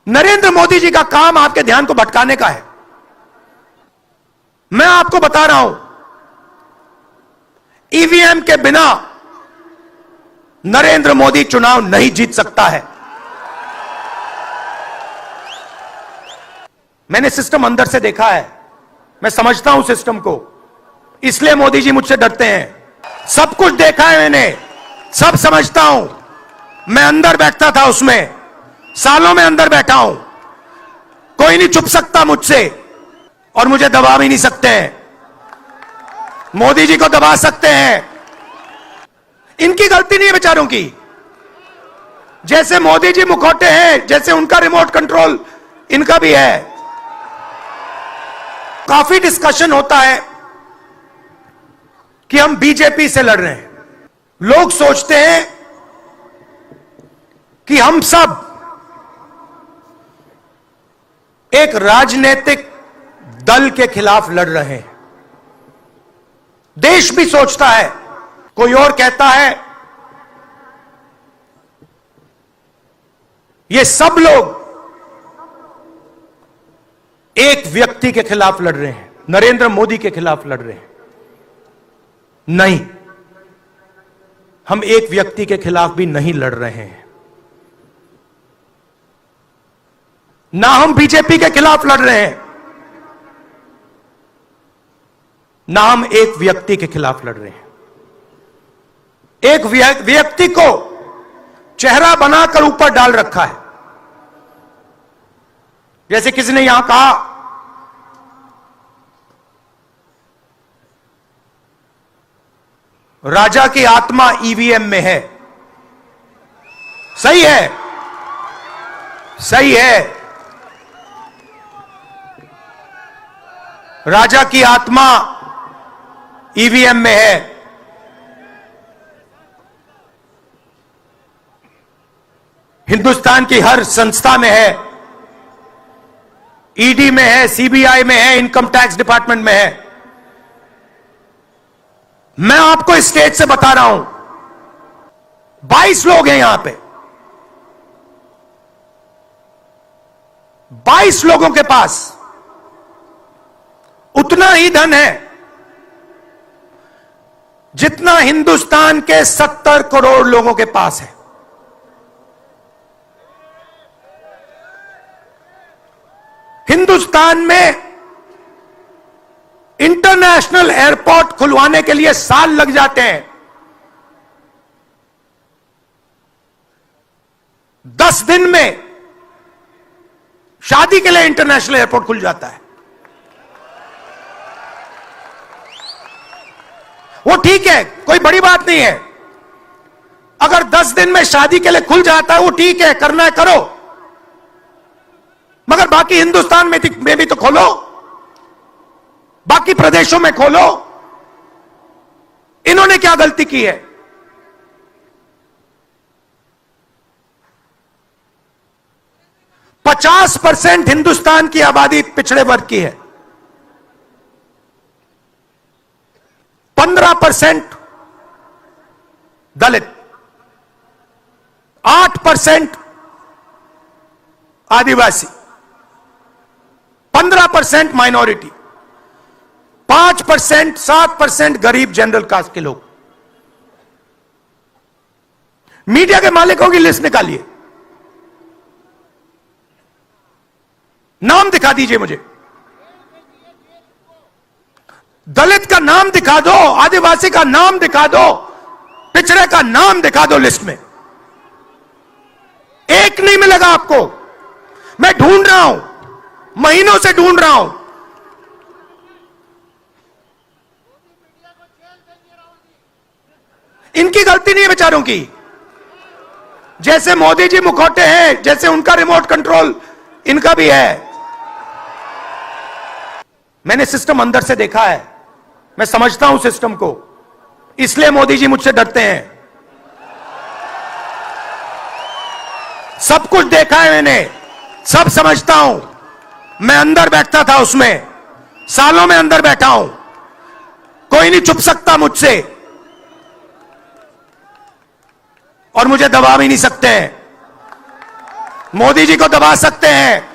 नरेंद्र मोदी जी का काम आपके ध्यान को भटकाने का है। मैं आपको बता रहा हूं, ईवीएम के बिना नरेंद्र मोदी चुनाव नहीं जीत सकता है। मैंने सिस्टम अंदर से देखा है, मैं समझता हूं सिस्टम को, इसलिए मोदी जी मुझसे डरते हैं। सब कुछ देखा है मैंने, सब समझता हूं। मैं अंदर बैठता था उसमें, सालों में अंदर बैठा हूं। कोई नहीं छुप सकता मुझसे और मुझे दबा भी नहीं सकते हैं। मोदी जी को दबा सकते हैं, इनकी गलती नहीं है बेचारों की। जैसे मोदी जी मुखौटे हैं, जैसे उनका रिमोट कंट्रोल इनका भी है। काफी डिस्कशन होता है कि हम बीजेपी से लड़ रहे हैं। लोग सोचते हैं कि हम सब एक राजनीतिक दल के खिलाफ लड़ रहे हैं। देश भी सोचता है, कोई और कहता है ये सब लोग एक व्यक्ति के खिलाफ लड़ रहे हैं, नरेंद्र मोदी के खिलाफ लड़ रहे हैं। नहीं, हम एक व्यक्ति के खिलाफ भी नहीं लड़ रहे हैं। ना हम बीजेपी के खिलाफ लड़ रहे हैं, ना हम एक व्यक्ति के खिलाफ लड़ रहे हैं। एक व्यक्ति को चेहरा बनाकर ऊपर डाल रखा है। जैसे किसी ने यहां कहा राजा की आत्मा ईवीएम में है। सही है, सही है। राजा की आत्मा ईवीएम में है। हिंदुस्तान की हर संस्था में है, ईडी में है, सीबीआई में है, इनकम टैक्स डिपार्टमेंट में है। मैं आपको इस स्टेज से बता रहा हूं, 22 लोग हैं यहां पे, 22 लोगों के पास उतना ही धन है जितना हिंदुस्तान के 70 करोड़ लोगों के पास है। हिंदुस्तान में इंटरनेशनल एयरपोर्ट खुलवाने के लिए साल लग जाते हैं। 10 दिन में शादी के लिए इंटरनेशनल एयरपोर्ट खुल जाता है। वो ठीक है, कोई बड़ी बात नहीं है। अगर 10 दिन में शादी के लिए खुल जाता है वो ठीक है, करना है करो, मगर बाकी हिंदुस्तान में भी तो खोलो, बाकी प्रदेशों में खोलो। इन्होंने क्या गलती की है? %50 हिंदुस्तान की आबादी पिछड़े वर्ग की है, 15% दलित, 8% आदिवासी, 15% माइनॉरिटी, 5%, 7% गरीब जनरल कास्ट के लोग। मीडिया के मालिकों की लिस्ट निकालिए, नाम दिखा दीजिए मुझे। दलित का नाम दिखा दो, आदिवासी का नाम दिखा दो, पिछड़े का नाम दिखा दो लिस्ट में। एक नहीं मिलेगा आपको। मैं ढूंढ रहा हूं, महीनों से ढूंढ रहा हूं। इनकी गलती नहीं है बेचारों की। जैसे मोदी जी मुखौटे हैं, जैसे उनका रिमोट कंट्रोल इनका भी है। मैंने सिस्टम अंदर से देखा है, मैं समझता हूं सिस्टम को, इसलिए मोदी जी मुझसे डरते हैं। सब कुछ देखा है मैंने, सब समझता हूं। मैं अंदर बैठता था उसमें, सालों में अंदर बैठा हूं। कोई नहीं छुप सकता मुझसे और मुझे दबा भी नहीं सकते हैं। मोदी जी को दबा सकते हैं।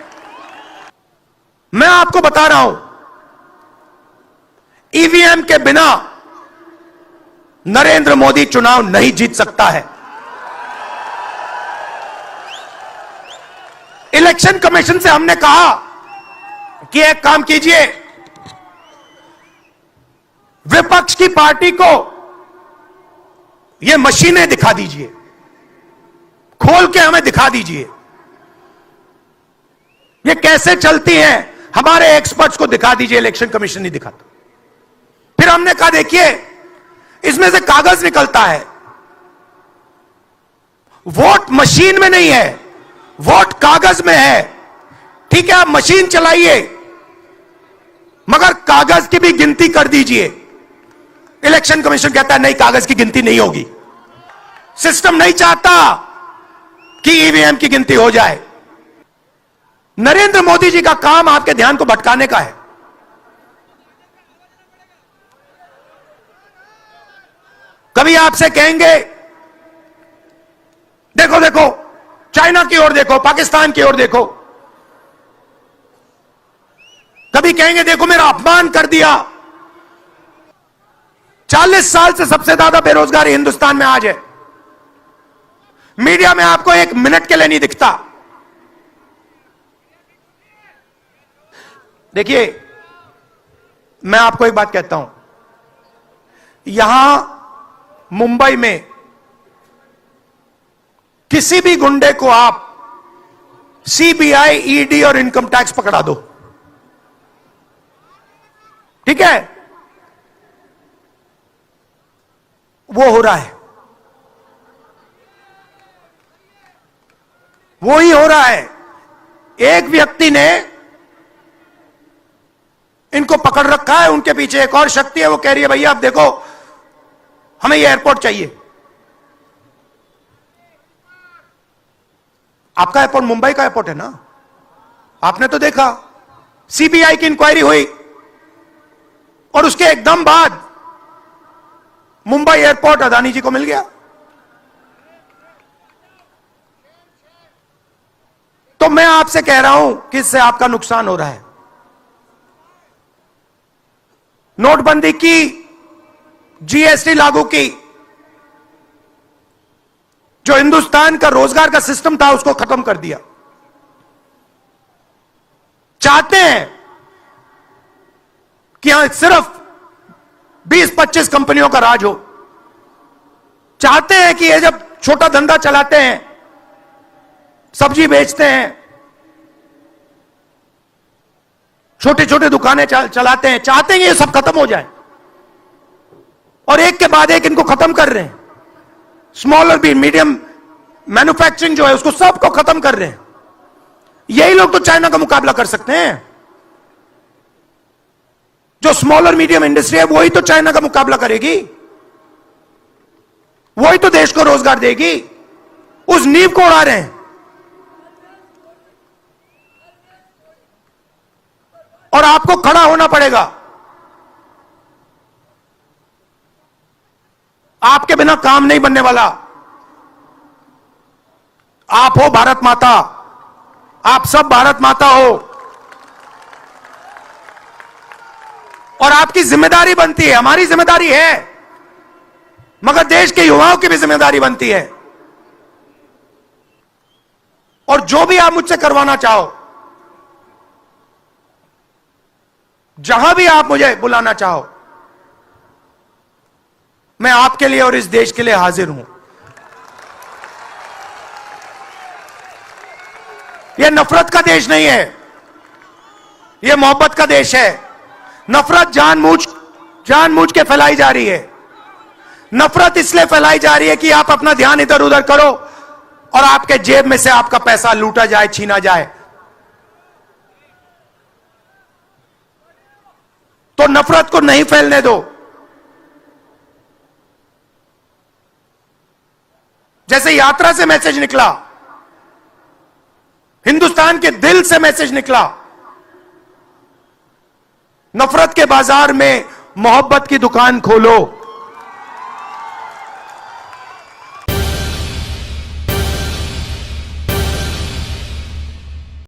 मैं आपको बता रहा हूं, ईवीएम के बिना नरेंद्र मोदी चुनाव नहीं जीत सकता है। इलेक्शन कमीशन से हमने कहा कि एक काम कीजिए, विपक्ष की पार्टी को यह मशीनें दिखा दीजिए, खोल के हमें दिखा दीजिए ये कैसे चलती हैं, हमारे एक्सपर्ट्स को दिखा दीजिए। इलेक्शन कमीशन नहीं दिखाता। फिर हमने कहा देखिए, इसमें से कागज निकलता है, वोट मशीन में नहीं है, वोट कागज में है। ठीक है, आप मशीन चलाइए, मगर कागज की भी गिनती कर दीजिए। इलेक्शन कमीशन कहता है नहीं, कागज की गिनती नहीं होगी। सिस्टम नहीं चाहता कि ईवीएम की गिनती हो जाए। नरेंद्र मोदी जी का काम आपके ध्यान को भटकाने का है। कभी आपसे कहेंगे देखो देखो, चाइना की ओर देखो, पाकिस्तान की ओर देखो। कभी कहेंगे देखो मेरा अपमान कर दिया। 40 साल से सबसे ज्यादा बेरोजगारी हिंदुस्तान में आज है। मीडिया में आपको एक मिनट के लिए नहीं दिखता। देखिए, मैं आपको एक बात कहता हूं, यहां मुंबई में किसी भी गुंडे को आप सीबीआई, ईडी और इनकम टैक्स पकड़ा दो, ठीक है, वो हो रहा है, वो ही हो रहा है। एक व्यक्ति ने इनको पकड़ रखा है, उनके पीछे एक और शक्ति है, वो कह रही है भैया आप देखो हमें ये एयरपोर्ट चाहिए। आपका एयरपोर्ट मुंबई का एयरपोर्ट है ना, आपने तो देखा, सीबीआई की इंक्वायरी हुई और उसके एकदम बाद मुंबई एयरपोर्ट अदानी जी को मिल गया। तो मैं आपसे कह रहा हूं कि इससे आपका नुकसान हो रहा है। नोटबंदी की, जीएसटी लागू की, जो हिंदुस्तान का रोजगार का सिस्टम था उसको खत्म कर दिया। चाहते हैं कि यहां सिर्फ 20-25 कंपनियों का राज हो। चाहते हैं कि ये जब छोटा धंधा चलाते हैं, सब्जी बेचते हैं, छोटे छोटे दुकानें चलाते हैं, चाहते हैं ये सब खत्म हो जाए और एक के बाद एक इनको खत्म कर रहे हैं। स्मॉल और मीडियम मैन्युफैक्चरिंग जो है उसको सबको खत्म कर रहे हैं। यही लोग तो चाइना का मुकाबला कर सकते हैं। जो स्मॉल और मीडियम इंडस्ट्री है वही तो चाइना का मुकाबला करेगी, वही तो देश को रोजगार देगी। उस नींव को उड़ा रहे हैं। और आपको खड़ा होना पड़ेगा। आपके बिना काम नहीं बनने वाला। आप हो भारत माता, आप सब भारत माता हो और आपकी जिम्मेदारी बनती है, हमारी जिम्मेदारी है, मगर देश के युवाओं की भी जिम्मेदारी बनती है। और जो भी आप मुझसे करवाना चाहो, जहां भी आप मुझे बुलाना चाहो, मैं आपके लिए और इस देश के लिए हाजिर हूं। यह नफरत का देश नहीं है, यह मोहब्बत का देश है। नफरत जानबूझ के फैलाई जा रही है। नफरत इसलिए फैलाई जा रही है कि आप अपना ध्यान इधर उधर करो और आपके जेब में से आपका पैसा लूटा जाए, छीना जाए। तो नफरत को नहीं फैलने दो। जैसे यात्रा से मैसेज निकला, हिंदुस्तान के दिल से मैसेज निकला, नफरत के बाजार में मोहब्बत की दुकान खोलो।